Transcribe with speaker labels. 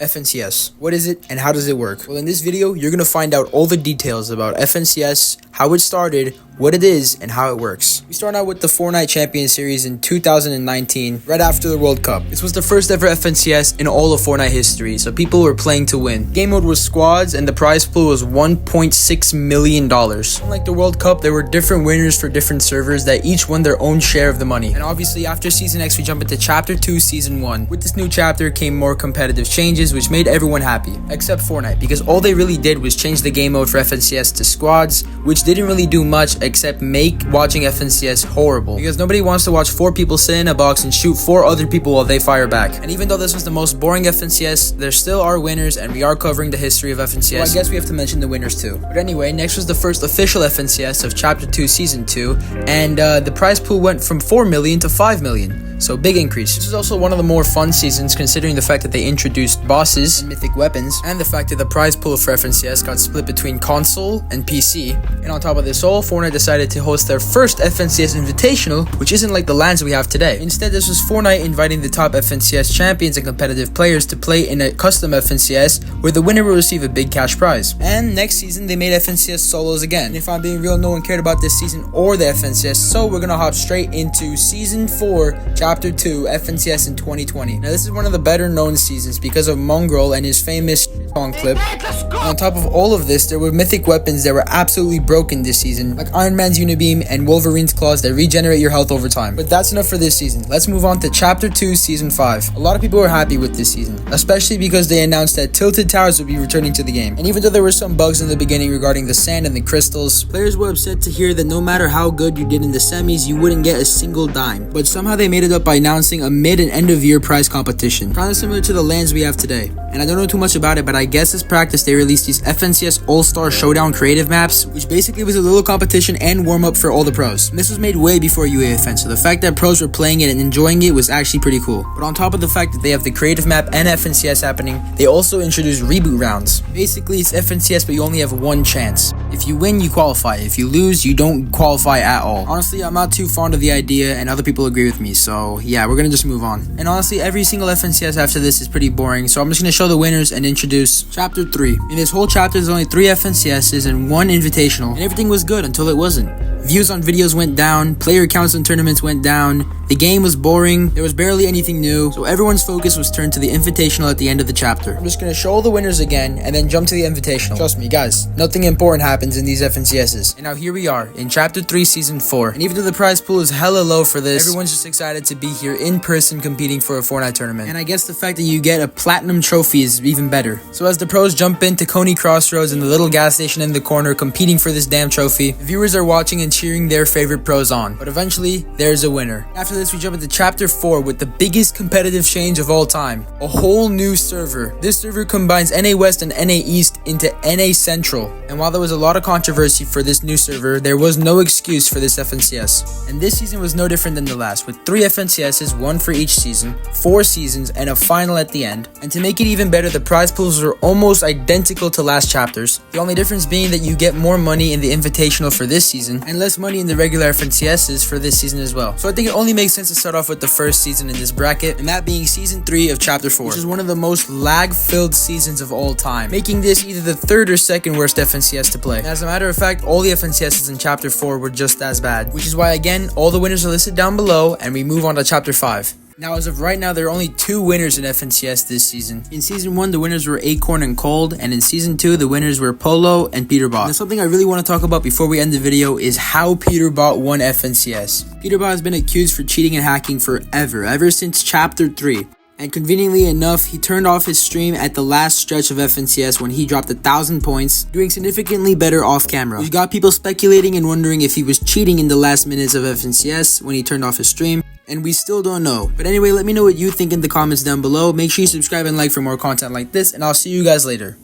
Speaker 1: FNCS. What is it and how does it work? Well, in this video, you're gonna find out all the details about FNCS, how it started, what it is, and how it works. We start out with the Fortnite Champion Series in 2019, right after the World Cup. This was the first ever FNCS in all of Fortnite history, so people were playing to win. Game mode was squads, and the prize pool was $1.6 million. Unlike the World Cup, there were different winners for different servers that each won their own share of the money. And obviously, after Season X, we jump into Chapter 2, Season 1. With this new chapter came more competitive changes, which made everyone happy, except Fortnite, because all they really did was change the game mode for FNCS to squads, which didn't really do much except make watching FNCS horrible, because nobody wants to watch 4 people sit in a box and shoot 4 other people while they fire back. And even though this was the most boring FNCS, there still are winners, and we are covering the history of FNCS, so I guess we have to mention the winners too. But anyway, next was the first official FNCS of Chapter 2 Season 2, and the prize pool went from 4 million to 5 million. So big increase. This is also one of the more fun seasons, considering the fact that they introduced bosses and mythic weapons, and the fact that the prize pool for FNCS got split between console and PC. And on top of this all, Fortnite decided to host their first FNCS Invitational, which isn't like the LANs we have today. Instead, this was Fortnite inviting the top FNCS champions and competitive players to play in a custom FNCS, where the winner will receive a big cash prize. And next season, they made FNCS solos again. And if I'm being real, no one cared about this season or the FNCS, so we're gonna hop straight into Season 4, Chapter 2, FNCS in 2020. Now, this is one of the better known seasons because of Mongrel and his famous song clip. And on top of all of this, there were mythic weapons that were absolutely broken this season, like Iron Man's Unibeam and Wolverine's claws that regenerate your health over time. But that's enough for this season. Let's move on to Chapter 2, Season 5. A lot of people were happy with this season, especially because they announced that Tilted Towers would be returning to the game. And even though there were some bugs in the beginning regarding the sand and the crystals, players were upset to hear that no matter how good you did in the semis, you wouldn't get a single dime. But somehow they made it up by announcing a mid and end of year prize competition, kind of similar to the LANs we have today. And I don't know too much about it, but I guess as practice they released these FNCS All-Star Showdown creative maps, which basically was a little competition and warm-up for all the pros. And this was made way before UAFN, so the fact that pros were playing it and enjoying it was actually pretty cool. But on top of the fact that they have the creative map and FNCS happening, they also introduced reboot rounds. Basically, it's FNCS, but you only have one chance. If you win, you qualify. If you lose, you don't qualify at all. Honestly, I'm not too fond of the idea, and other people agree with me, so yeah, we're gonna just move on. And honestly, every single FNCS after this is pretty boring, so I'm just gonna show the winners and introduce Chapter 3. In this whole chapter, there's only 3 FNCSs and 1 invitational, and everything was good until it wasn't. Views on videos went down, player counts in tournaments went down, the game was boring, there was barely anything new, so everyone's focus was turned to the invitational at the end of the chapter. I'm just gonna show all the winners again, and then jump to the invitational. Trust me guys, nothing important happens in these FNCSs. And now here we are, in Chapter 3, Season 4, and even though the prize pool is hella low for this, everyone's just excited to be here in person competing for a Fortnite tournament. And I guess the fact that you get a platinum trophy is even better. So as the pros jump into Coney Crossroads in the little gas station in the corner competing for this damn trophy, viewers are watching and cheering their favorite pros on. But eventually, there's a winner. After this, we jump into Chapter 4 with the biggest competitive change of all time. A whole new server. This server combines NA West and NA East into NA Central. And while there was a lot of controversy for this new server, there was no excuse for this FNCS. And this season was no different than the last, with 3 FNCSs, 1 for each season, 4 seasons, and a final at the end. And to make it even better, the prize pools were almost identical to last chapters. The only difference being that you get more money in the invitational for this season, and less money in the regular FNCSs for this season as well. So I think it only makes sense to start off with the first season in this bracket, and that being Season 3 of Chapter 4, which is one of the most lag-filled seasons of all time, making this either the 3rd or 2nd worst FNCS to play. And as a matter of fact, all the FNCSs in Chapter 4 were just as bad, which is why again, all the winners are listed down below, and we move on to Chapter 5. Now, as of right now, there are only 2 winners in FNCS this season. In Season 1, the winners were Acorn and Cold, and in Season 2, the winners were Polo and Peterbot. Now, something I really want to talk about before we end the video is how Peterbot won FNCS. Peterbot has been accused for cheating and hacking forever, ever since Chapter 3. And conveniently enough, he turned off his stream at the last stretch of FNCS when he dropped 1,000 points, doing significantly better off camera, which got people speculating and wondering if he was cheating in the last minutes of FNCS when he turned off his stream. And we still don't know. But anyway, let me know what you think in the comments down below. Make sure you subscribe and like for more content like this, and I'll see you guys later.